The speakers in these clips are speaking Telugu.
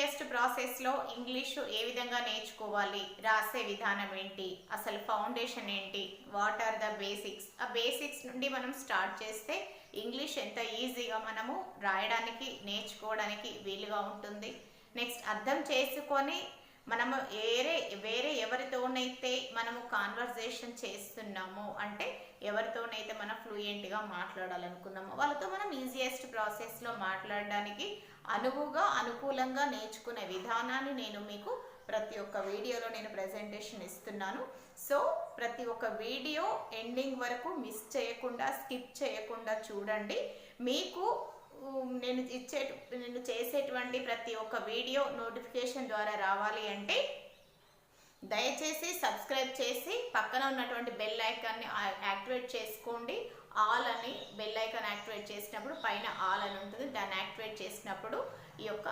ఈజియెస్ట్ ప్రాసెస్లో ఇంగ్లీషు ఏ విధంగా నేర్చుకోవాలి, రాసే విధానం ఏంటి, అసలు ఫౌండేషన్ ఏంటి, వాట్ ఆర్ ద బేసిక్స్, ఆ బేసిక్స్ నుండి మనం స్టార్ట్ చేస్తే ఇంగ్లీష్ ఎంత ఈజీగా మనము రాయడానికి నేర్చుకోవడానికి వీలుగా ఉంటుంది. నెక్స్ట్ అర్థం చేసుకొని మనము వేరే ఎవరితోనైతే మనము కాన్వర్జేషన్ చేస్తున్నామో, అంటే ఎవరితోనైతే మనం ఫ్లూయెంట్గా మాట్లాడాలనుకున్నామో వాళ్ళతో మనం ఈజియెస్ట్ ప్రాసెస్లో మాట్లాడడానికి అనుకూలంగా నేర్చుకునే విధానాన్ని నేను మీకు ప్రతి ఒక్క వీడియోలో నేను ప్రెజెంటేషన్ ఇస్తున్నాను. సో ప్రతి ఒక్క వీడియో ఎండింగ్ వరకు మిస్ చేయకుండా, స్కిప్ చేయకుండా చూడండి. మీకు నేను చేసేటువంటి ప్రతి ఒక్క వీడియో నోటిఫికేషన్ ద్వారా రావాలి అంటే దయచేసి సబ్స్క్రైబ్ చేసి పక్కన ఉన్నటువంటి బెల్ ఐకాన్ని యాక్టివేట్ చేసుకోండి. ఆల్ అని బెల్ ఐకాన్ యాక్టివేట్ చేసినప్పుడు పైన ఆల్ అని ఉంటుంది, దాన్ని యాక్టివేట్ చేసినప్పుడు ఈ యొక్క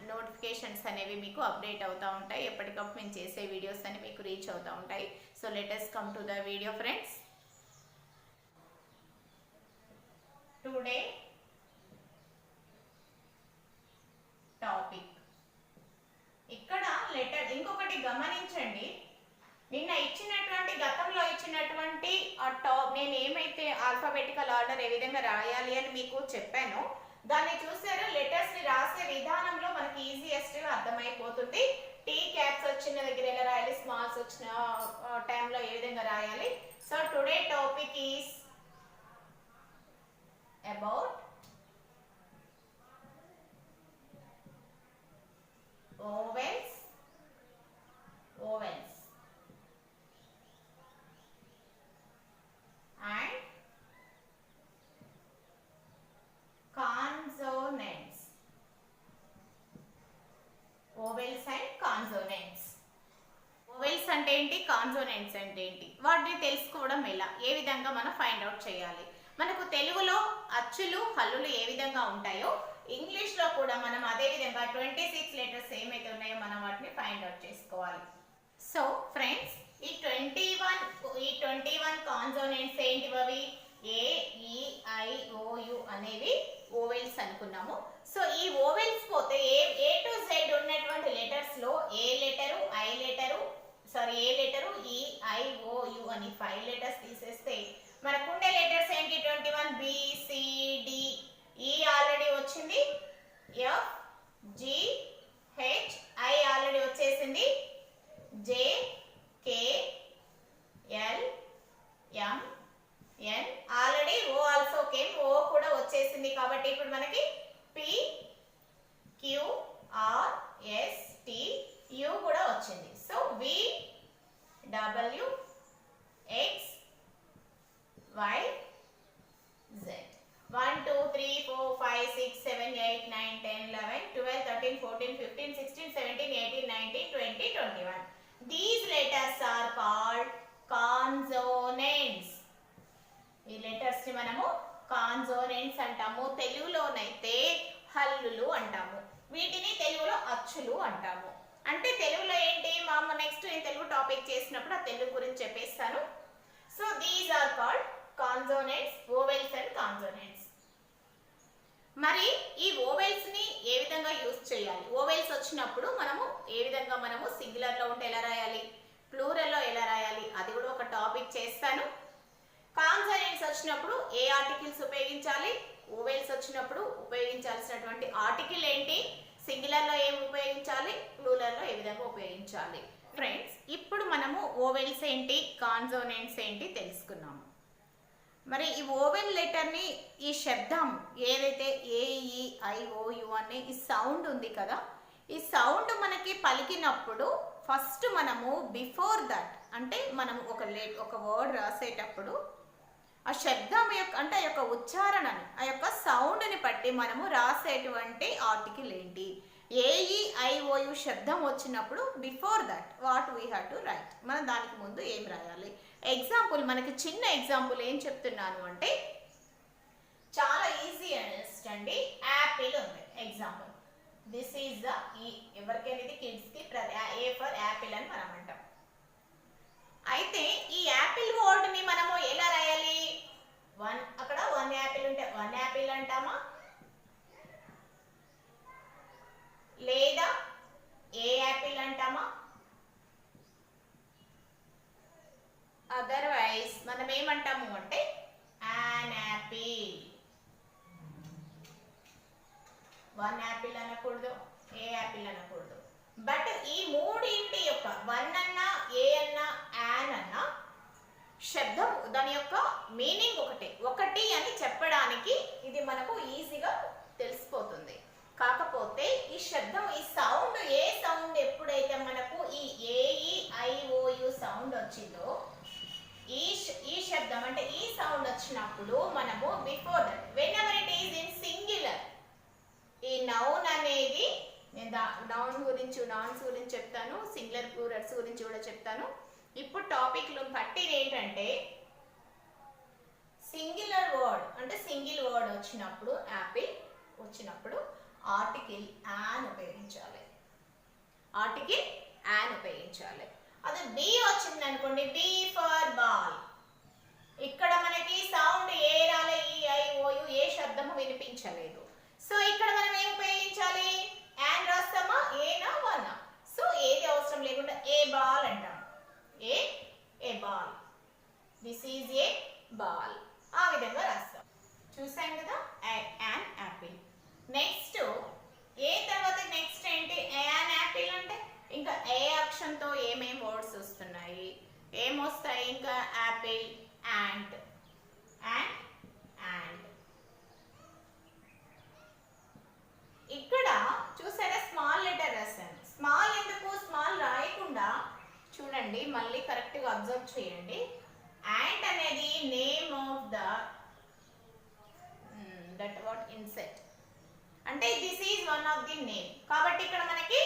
నోటిఫికేషన్స్ అనేవి మీకు అప్డేట్ అవుతూ ఉంటాయి. ఎప్పటికప్పుడు మేము చేసే వీడియోస్ అని మీకు రీచ్ అవుతూ ఉంటాయి. So let us come to the video friends. Today topic ఇక్కడ లెటర్ ఇంకొకటి గమనించండి. నిన్న గతంలో ఇచ్చినటువంటి నేను ఏమైతే ఆల్ఫాబెటికల్ ఆర్డర్ ఏ విధంగా రాయాలి అని మీకు చెప్పానో దాన్ని చూసారా, లెటర్స్ ని రాసే విధానంలో మనకి ఈజియెస్ట్ గా అర్థమైపోతుంది. టీ క్యాప్స్ వచ్చిన దగ్గర ఎలా రాయాలి, స్మాల్స్ వచ్చిన టైంలో ఏ విధంగా రాయాలి. So today topic is about vowels and consonants. Vowels and consonants. Vowels అంటే ఏంటి, కాన్సోనెంట్స్ అంటే ఏంటి, వాటిని తెలుసుకోవడం ఎలా, ఏ విధంగా మనం ఫైండ్ అవుట్ చేయాలి. మనకు తెలుగులో అచ్చులు హల్లులు ఏ విధంగా ఉంటాయో ఇంగ్లీష్ లో కూడా మనం అదే విధంగా 26 లెటర్స్ ఏమైతే ఉన్నాయో మనం వాటిని ఫైండ్ అవుట్ చేసుకోవాలి. సో ఫ్రెండ్స్, ఈ 21 కాన్సోనెంట్స్ ఏంటివి? ఏ, ఈ, ఐ, ఓ, యు అనేవి ఓవెల్స్ అనుకున్నాము. సో ఈ ఓవెల్స్ పోతే ఏ టు జెడ్ ఉన్నటువంటి లెటర్స్ లో ఏ లెటరు, ఈ, ఐ, ఓ, యు అని 5 లెటర్స్ తీసేస్తే మనకుండే లెటర్స్ ఏంటి? 21 బి, సి, డి. ఈ ఆల్రెడీ వచ్చింది, F, G, H, I already వచ్చేసింది, జే, కే, ఎల్, ఎం, ఎన్ ఆల్రెడీ, ఓ ఆల్సో కేమ్, ఓ కూడా వచ్చేసింది. కాబట్టి ఇప్పుడు మనకి P, Q, R, S, T, U కూడా వచ్చింది. So V, W, X, Y, Z. 1 2 3 4 5 6 7 8 9 10 11 12 13 14 15 16 17 18 19 20 21. These letters are called consonants. ఈ లెటర్స్ ని మనము కాన్సోనెంట్స్ అంటాము. తెలుగులోనైతే హల్లులు అంటాము, వీటిని తెలుగులో అచ్చులు అంటాము. అంటే తెలుగులో ఏంటి, నెక్స్ట్ నేను తెలుగు టాపిక్ చేసినప్పుడు ఆ తెలుగు గురించి చెప్పేస్తాను. So these are called consonants, vowels and consonants. మరి ఈ ఓవెల్స్ ని ఏ విధంగా యూజ్ చేయాలి, ఓవెల్స్ వచ్చినప్పుడు ఏ విధంగా సింగులర్ లో ఉంటే ఎలా రాయాలి, ప్లూరల్ లో ఎలా రాయాలి, అది కూడా ఒక టాపిక్ చేస్తాను. కాన్సోనెంట్స్ వచ్చినప్పుడు ఏ ఆర్టికల్స్ ఉపయోగించాలి, ఓవెల్స్ వచ్చినప్పుడు ఉపయోగించాల్సినటువంటి ఆర్టికల్ ఏంటి, సింగులర్ లో ఏం ఉపయోగించాలి, ప్లూరల్ లో ఏ విధంగా ఉపయోగించాలి. ఫ్రెండ్స్, ఇప్పుడు ఓవెల్స్ ఏంటి, కాన్సోనెంట్స్ ఏంటి తెలుసుకున్నాము. మరి ఈ ఓవెల్ లెటర్ని, ఈ శబ్దం ఏదైతే ఏ, ఈ, ఐ, ఓ, యు అనే ఈ సౌండ్ ఉంది కదా, ఈ సౌండ్ మనకి పలికినప్పుడు ఫస్ట్ బిఫోర్ దట్ అంటే ఒక వర్డ్ రాసేటప్పుడు ఆ శబ్దం యొక్క అంటే ఆ యొక్క ఉచ్చారణని, ఆ యొక్క సౌండ్ని బట్టి రాసేటువంటి ఆర్టికల్ ఏంటి. ఏఈ ఐఓయు శబ్దం వచ్చినప్పుడు before that what we have to right, మనం దానికి ముందు ఏం రాయాలి. ఎగ్జాంపుల్, మనకి చిన్న ఎగ్జాంపుల్ ఏం చెప్తున్నాను అంటే చాలా ఈజీ అండి. యాపిల్ ఉంది ఎగ్జాంపుల్, దిస్ ఈజ్ ద, ఎవరికైనా ఇది కిడ్స్ కి ఏ ఫర్ యాపిల్ అని మనం అంటాం. అయితే ఈ యాపిల్ వర్డ్ ని ఎలా రాయాలి, అక్కడ 1 యాపిల్ ఉంటే 1 యాపిల్ అంటామా, అనకూడదు, ఏ యాపిల్ అనకూడదు. బట్ ఈ మూడింటి యొక్క వన్ అన్నా ఏ అన్నా యాన్ అన్నా శబ్దం దాని యొక్క మీనింగ్ ఒకటి అని చెప్పడానికి ఇది మనకు ఈజీగా తెలిసిపోతుంది. కాకపోతే ఈ శబ్దం ఈ సౌండ్ ఏ సౌండ్ ఎప్పుడైతే మనకు ఈ AEIOU సౌండ్ వచ్చిందో ఈ శబ్దం అంటే ఈ సౌండ్ వచ్చినప్పుడు మనము before that when ever it is in singular ఈ నౌన్ అనేది నేను నౌన్స్ గురించి చెప్తాను, సింగులర్ ప్లూరల్స్ గురించి కూడా చెప్తాను. ఇప్పుడు టాపిక్లో పట్టిన ఏంటంటే సింగులర్ వర్డ్ అంటే సింగిల్ వర్డ్ వచ్చినప్పుడు యాపిల్ వచ్చినప్పుడు ఆర్టికల్ యాన్ ఉపయోగించాలి. అదే బి వచ్చింది అనుకోండి, బి ఫర్ బాల్. ఇక్కడ మనకి సౌండ్ ఏ రాలే, EIOU ఏ శబ్దము వినిపించలేదు. సో ఇక్కడ మనం ఏం ఉపయోగించాలి, యాన్ రాస్తామా, ఏనా వన్నా. సో ఏది అవసరం లేకుండా ఏ బాల్ అంటాం, a ball, this is a ball, ఆ విధంగా రాస్తాం. చూసాం కదా యాన్ యాపిల్. నెక్స్ట్ ఏ తర్వాత నెక్స్ట్ ఏంటి, యాన్ యాపిల్ అంటే ఇంకా ఏ అక్షరంతో ఏమేం వర్డ్స్ వస్తున్నాయి, ఏమొస్తాయి ఇంకా యాపిల్, యాంట్, అండ్. ఇక్కడ చూసారా స్మాల్ లెటర్ రాశాను. స్మాల్ ఎందుకు, స్మాల్ రాయకుండా చూడండి మళ్ళీ కరెక్ట్గా అబ్జర్వ్ చేయండి. యాంట్ అనేది name of that what insect అంటే this is one of the name. కాబట్టి ఇక్కడ మనకి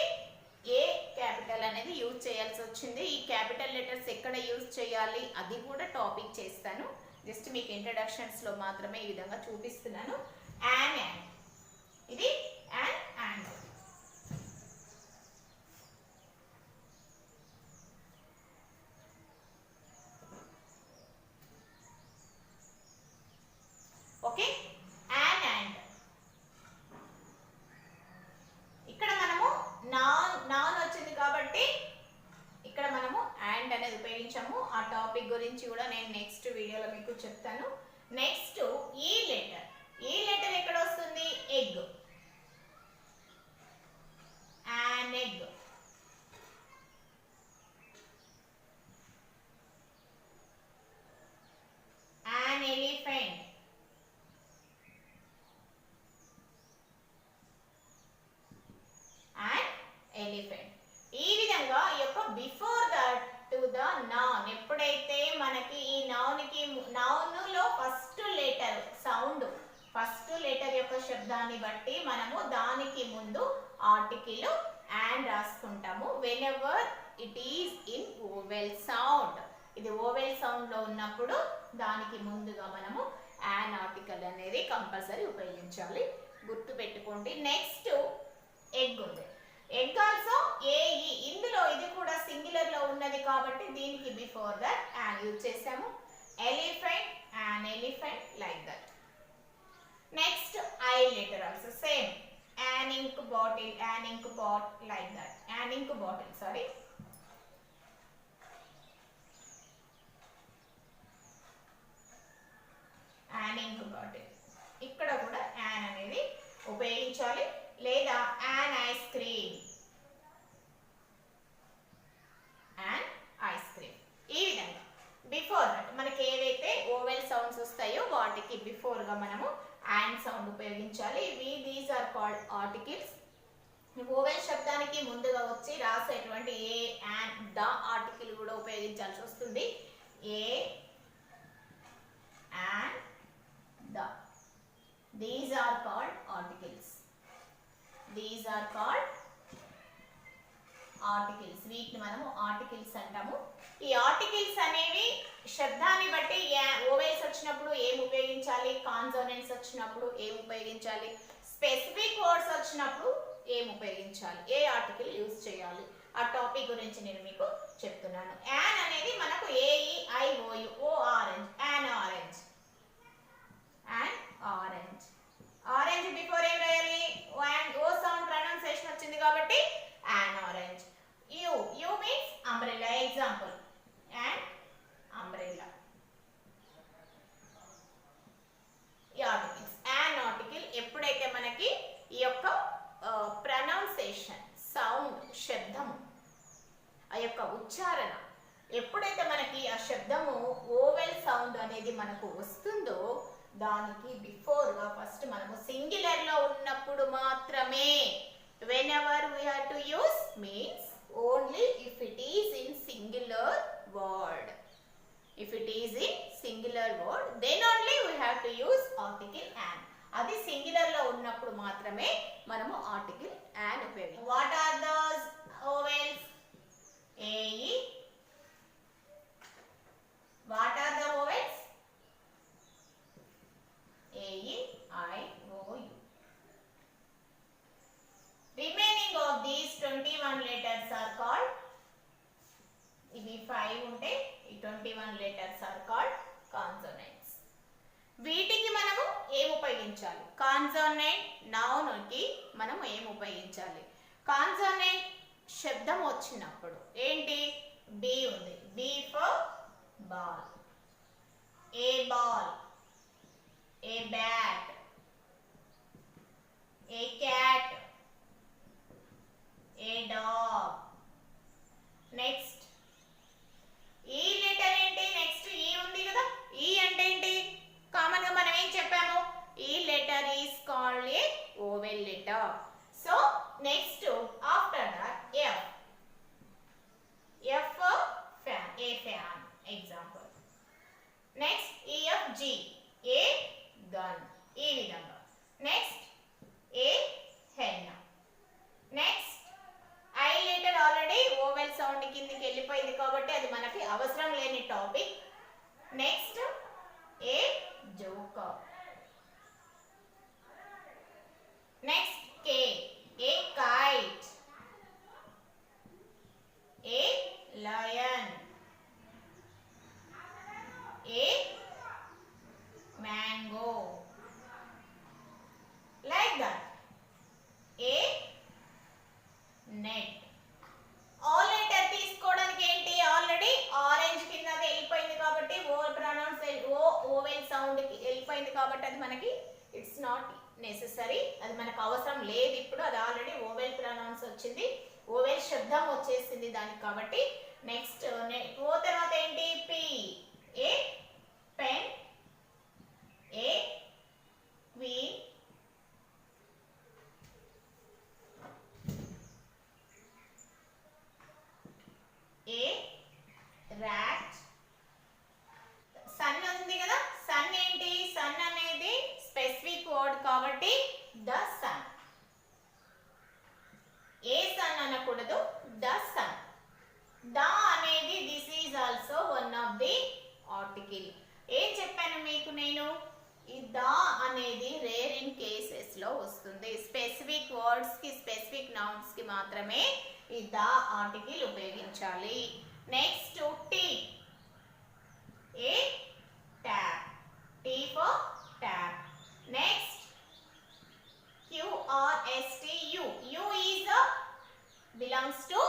ఏ క్యాపిటల్ అనేది యూజ్ చేయాల్సి వచ్చింది. ఈ క్యాపిటల్ లెటర్స్ ఎక్కడ యూజ్ చేయాలి అది కూడా టాపిక్ చేస్తాను. జస్ట్ మీకు ఇంట్రడక్షన్స్లో మాత్రమే ఈ విధంగా చూపిస్తున్నాను. అండ్ ఇది అండ్ ఓకే. అండ్ ఇక్కడ మనము నాన్ వచ్చింది కాబట్టి ఇక్కడ మనము అండ్ అనేది ఉపయోగించాము. ఆ టాపిక్ గురించి కూడా నేను నెక్స్ట్ వీడియోలో మీకు చెప్తాను. నెక్స్ట్ ఈ లెటర్ ఎక్కడ వస్తుంది, egg, an egg, an elephant, ఈ విధంగా ఈ యొక్క before that to the noun ఎప్పుడైతే మనకి ఈ నౌన్లో first letter sound first letter యొక్క శబ్దాన్ని బట్టి మనము దానికి ముందు ఆర్టికల్ అండ్ రాసుకుంటాము. Whenever it is in vowel sound, ఇది ఓవెల్ సౌండ్ లో ఉన్నప్పుడు దానికి ముందుగా మనము యాన్ ఆర్టికల్ అనేది కంపల్సరీ ఉపయోగించాలి. గుర్తు పెట్టుకోండి. నెక్స్ట్ ఎగ్ ఉంది. ఎగ్ ఆల్సో ఏఈ, ఇందులో ఇది కూడా సింగులర్ లో ఉన్నది కాబట్టి దీనికి బిఫోర్ దట్ యాన్ యూజ్ చేసాము. Elephant, an elephant, like that. Next I letter also same, an ink bottle, like that. An ink bottle, sorry. An ink bottle. ఇక్కడ కూడా an అనేది ఉపయోగించాలి. లేదా an ice cream, ఈ విధంగా బిఫోర్ దట్ మనకి ఏవైతే ఓవెల్ సౌండ్స్ వస్తాయో వాటికి బిఫోర్ గా మనము అండ్ సౌండ్ ఉపయోగించాలి. These are called articles. Vowel శబ్దానికి ముందుగా వచ్చి రాసేటువంటి ఏ అండ్ ద ఆర్టికల్ కూడా ఉపయోగించాల్సి వస్తుంది. A and the, these are called articles. వీటిని మనము ఆర్టికల్స్ అంటాము. ఈ ఆర్టికల్స్ అనేవి శబ్దాన్ని బట్టి ఓవెల్స్ వచ్చినప్పుడు ఏం ఉపయోగించాలి, కాన్సోనెంట్స్ వచ్చినప్పుడు ఏం ఉపయోగించాలి, స్పెసిఫిక్ వర్డ్స్ వచ్చినప్పుడు ఏం ఉపయోగించాలి, ఏ ఆర్టికల్ యూజ్ చేయాలి, ఆ టాపిక్ గురించి నేను మీకు చెప్తున్నాను. యాన్ అనేది మనకు AEIOU, orange, an orange, orange before ఏం రాయాలి, ఓ సౌండ్ ప్రొనౌన్సియేషన్ వచ్చింది కాబట్టి an orange. You means umbrella, example and umbrella. ఈ ఆర్టికల్స్ యాన్ ఆర్టికల్ ఎప్పుడైతే మనకి ఈ యొక్క యొక్క ఉచ్చారణ ఎప్పుడైతే మనకి ఆ శబ్దము ఓవెల్ సౌండ్ అనేది మనకు వస్తుందో దానికి బిఫోర్గా ఫస్ట్ మనము సింగులర్లో ఉన్నప్పుడు మాత్రమే whenever we have to use means only if it is in singular word. If it is in singular word then only we have to use article an. అది సింగులర్ లో ఉన్నప్పుడు మాత్రమే మనము ఆర్టికల్ an ఉపయోగించాలి. What are those vowels? A E. What are the vowels? A E I O U. Remaining of these 21 letters are called, ఇవి 5 ఉంటే ఈ 21 letters are called consonants. వీటికి మనము ఏం ఉపయోగించాలి? కాన్సోనెంట్ నౌన్ కి మనం ఏం ఉపయోగించాలి? కాన్సోనెంట్ శబ్దం వచ్చినప్పుడు ఏంటి? బి ఉంది. B for ball, a ball, a bat, a cat, a dog. Next ఈ లెటర్ ఏంటి? నెక్స్ట్ ఈ ఉంది కదా. ఈ అంటే ఏంటి? కామన్ గా మనం ఏం చెప్పాము? ఈ letter is called a oval letter. So next after that F. F for fan, A fan example. Next EF G, A gun ఈ విధంగా. Next A hen. Next I letter already vowel sound కిందకి వెళ్ళిపోయింది కాబట్టి అది మనకి అవసరం లేని topic. Next A joker. Next K, A kite, A lion, A mango. Like that. A net. All letter తీసుకోవడానికి ఏంటి? ఆల్రెడీ ఆరెంజ్ కింద వెళ్ళిపోయింది కాబట్టి ఓ ప్రొనౌన్స్ ఓవెల్ సౌండ్ కి వెళ్ళిపోయింది కాబట్టి అది మనకి ఇట్స్ నాట్ నెసెసరీ, అది మనకు అవసరం లేదు ఇప్పుడు. అది ఆల్రెడీ ఓవెల్ ప్రొనౌన్స్ వచ్చింది, ఓవెల్ శబ్దం వచ్చేసింది దానికి కాబట్టి. నెక్స్ట్ ఓ తర్వాత ఏంటి? P. A pen, a queen, a rat. Sun ఉంది కదా. సన్ ఏంటి? సన్ అనేది స్పెసిఫిక్ వర్డ్ కాబట్టి ద సన్. ఏ సన్ అనకూడదు, ద సన్. ద అనేది this is also one of the article. ఏం చెప్పాను మీకు నేను? ఈ ద అనేది రేర్ ఇన్ కేసెస్ లో వస్తుంది. స్పెసిఫిక్ వర్డ్స్ కి, స్పెసిఫిక్ నౌన్స్ కి మాత్రమే ఈ ద ఆర్టికల్ ఉపయోగించాలి. Next T. A tap, T for tap. Next QRSTU. U is a belongs to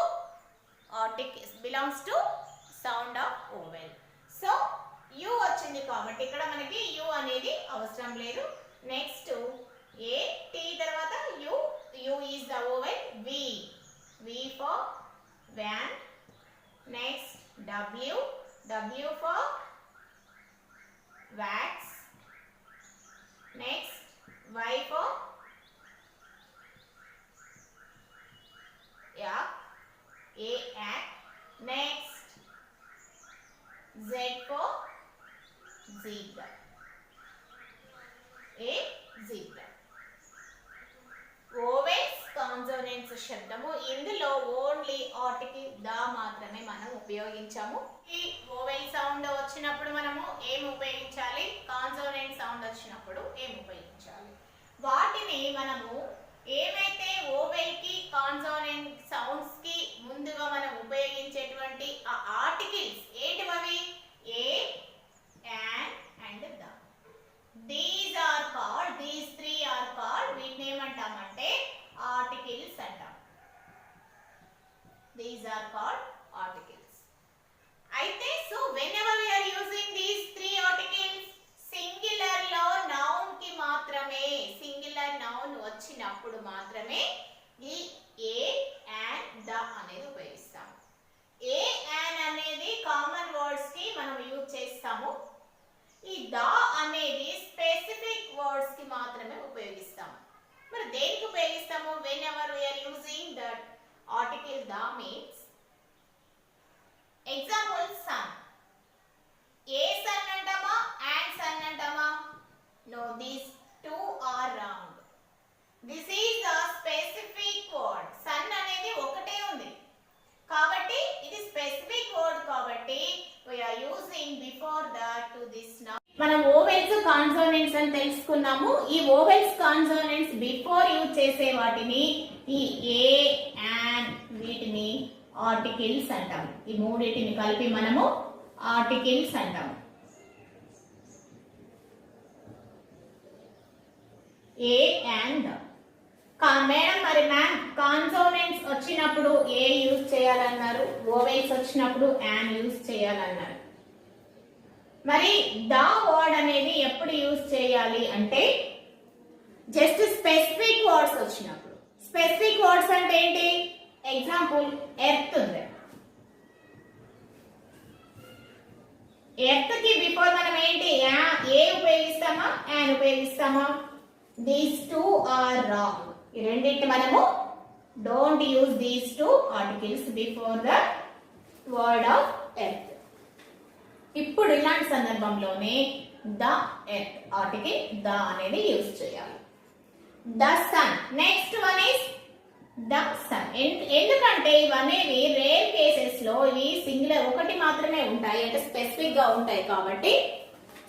article, belongs to sound of vowel. So U వచ్చింది కాబట్టి ఇక్కడ మనకి U అనేది అవసరం లేదు. నెక్స్ట్ ఏ టీ తర్వాత U. U is the vowel. V. V for van. Next W. W for wax. Next Y for yak. A yak. Next Z for zebra. A zebra. Vowels consonants శబ్దము. ఇందులో ఓన్లీ ఆర్టికల్ ద మాత్రమే మనం ఉపయోగించాము. ఈ ఓవెల్ సౌండ్ వచ్చినప్పుడు మనము ఏం ఉపయోగించాలి? కాన్సోనెంట్ సౌండ్ వచ్చినప్పుడు ఏం ఉపయోగించాలి? వాటిని మనము ఏవైతే ఓవెల్ కి, కాన్సోనెంట్ సౌండ్స్ కి ముందుగా మనం ఉపయోగించేటువంటి ఆ ఆర్టికల్స్ ఏంటివి? A, an and the. These are called, these three are called, వీటిని ఏమంటామంటే ఆర్టికల్స్ అంటాం. These are called articles. అయితే so whenever we are using these three articles, singular లో noun కి మాత్రమే, singular noun వచ్చినప్పుడు మాత్రమే ఈ ఏ and the అనేది ఉపయోగిస్తాం. ఏ ఓవెల్స్ కాన్సోనెంట్స్ బిఫోర్ యూజ్ చేసే వాటిని ఈ ఏ అండ్ వీటిని ఆర్టికల్స్ అంటాం. ఈ మూడింటిని కలిపి మనము ఆర్టికల్స్ అంటాం. ఏ అండ్ మేడం మరి మ్యామ్ కాన్సోనెంట్స్ వచ్చినప్పుడు ఏ యూజ్ చేయాలన్నారు, ఓవెల్స్ వచ్చినప్పుడు యాన్ యూజ్ చేయాలన్నారు. మరి ద వర్డ్ అనేది ఎప్పుడు యూజ్ చేయాలి అంటే జస్ట్ స్పెసిఫిక్ వర్డ్స్ వచ్చినప్పుడు. స్పెసిఫిక్ వర్డ్స్ అంటే ఏంటి? ఎగ్జాంపుల్ ఎర్త్ ఉంది. ఎర్త్ కి బిఫోర్ మనం ఏంటి ఏ ఉపయోగిస్తామా యాన్ ఉపయోగిస్తామా? These two are wrong. ఈ రెండింటి మనము don't use these two articles before the word of earth. ఇప్పుడు ఇలాంటి సందర్భంలోనే ద ఎర్త్ ఆర్టికల్ ద అనేది యూజ్ చేయాలి. The sun. Next one is the sun. ఎందుకంటే ఇవనేవి రేర్ కేసెస్ లో ఇవి సింగులర్ ఒకటి మాత్రమే ఉంటాయి, అంటే స్పెసిఫిక్ గా ఉంటాయి. కాబట్టి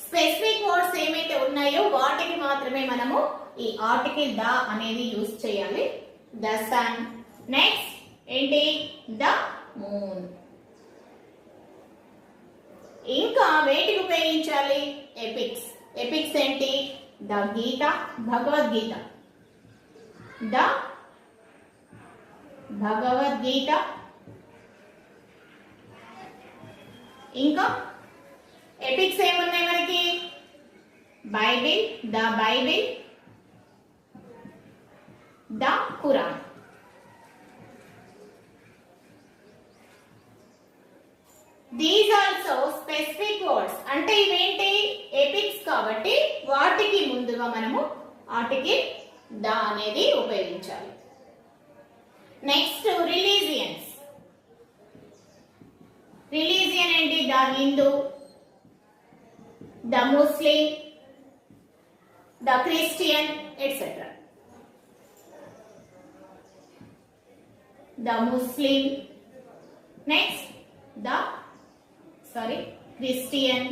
స్పెసిఫిక్ వర్డ్స్ ఏమైతే ఉన్నాయో వాటికి మాత్రమే మనము ఈ ఆర్టికల్ ద అనేది యూజ్ చేయాలి. The sun. నెక్స్ట్ ఏంటి? The moon. ఇంకా వేటికి ఉపయోగించాలి? ఎపిక్స్. ఎపిక్స్ ఏంటి? ద గీత, భగవద్గీత. ద భగవద్గీత. ఇంకా ఎపిక్స్ ఏమున్నాయి మనకి? Bible, the Bible, the Quran. These also specific words. అంటే ఇవేంటి? ఎపిక్స్ కాబట్టి వాటికి ముందుగా మనము ఆర్టికల్ ద అనేది ఉపయోగించాలి. Next religions. రిలీజియన్ ఏంటి? The Hindu, the Muslim, the Christian etcetera. The Muslim. Next the Christian.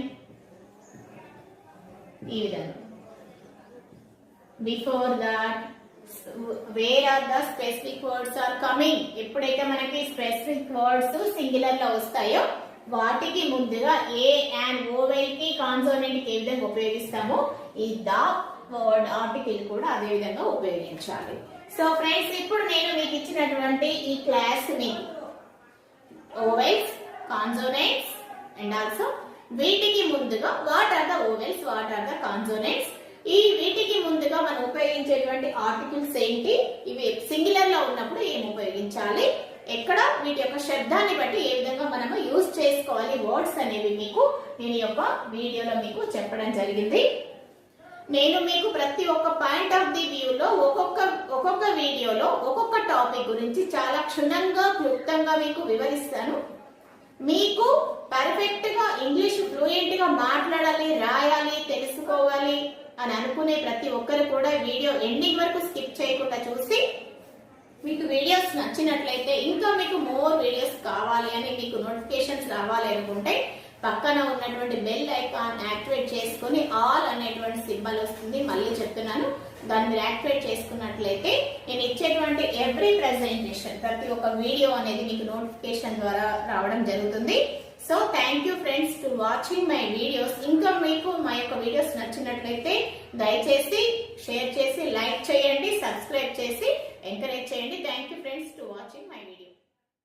ఈ విధంగా. Before that where are the specific words are coming. ఎప్పుడైతే మనకి స్పెసిఫిక్ వర్డ్స్ సింగులర్ లో వస్తాయో వాటికి ముందుగా ఏ అండ్ ఓవెల్ కి కాన్సోనెంట్ కి ఏ విధంగా ఉపయోగిస్తామో ఈ ద వర్డ్ ఆర్టికల్ కూడా అదే విధంగా ఉపయోగించాలి. సో ఫ్రెండ్స్, ఇప్పుడు నేను మీకు ఇచ్చినటువంటి ఈ క్లాస్ మీకు ఓవెల్స్, కాన్సోనెంట్స్ అండ్ ఆల్సో వీటికి ముందుగా what are the vowels, what are the consonants, ఈ వీటికి ముందుగా మనం ఉపయోగించేటువంటి ఆర్టికల్స్ ఏంటి, ఇవి సింగులర్ లో ఉన్నప్పుడు ఏం ఉపయోగించాలి, ఎక్కడ వీటి యొక్క శబ్దాన్ని బట్టి ఏ విధంగా మనము యూజ్ చేసుకోవాలి వర్డ్స్ అనేవి మీకు నేను యొక్క వీడియోలో మీకు చెప్పడం జరిగింది. నేను మీకు ప్రతి ఒక్క పాయింట్ ఆఫ్ ది వ్యూలో ఒక్కొక్క వీడియోలో ఒక్కొక్క టాపిక్ గురించి చాలా క్షుణ్ణంగా క్లుప్తంగా మీకు వివరిస్తాను. మీకు పర్ఫెక్ట్ గా ఇంగ్లీష్ ఫ్లూయెంట్ గా మాట్లాడాలి, రాయాలి, తెలుసుకోవాలి అని అనుకునే ప్రతి ఒక్కరు కూడా వీడియో ఎండింగ్ వరకు స్కిప్ చేయకుండా చూసి మీకు వీడియోస్ నచ్చినట్లయితే, ఇంకా మీకు మోర్ వీడియోస్ కావాలి అని మీకు నోటిఫికేషన్స్ రావాలి అనుకుంటే పక్కన ఉన్నటువంటి బెల్ ఐకాన్ యాక్టివేట్ చేసుకుని ఆల్ అనేటువంటి సింబల్ వస్తుంది, మళ్ళీ చెప్తున్నాను, దాన్ని మీరు యాక్టివేట్ చేసుకున్నట్లయితే నేను ఇచ్చేటువంటి ఎవ్రీ ప్రెజెంటేషన్ ప్రతి ఒక్క వీడియో అనేది మీకు నోటిఫికేషన్ ద్వారా రావడం జరుగుతుంది. So thank you friends to watching my videos. ఇంకా మీకు మా యొక్క వీడియోస్ నచ్చినట్లయితే దయచేసి షేర్ చేసి, లైక్ చేయండి, సబ్స్క్రైబ్ చేసి ఎంకరేజ్ చేయండి. Thank you friends to watching my video.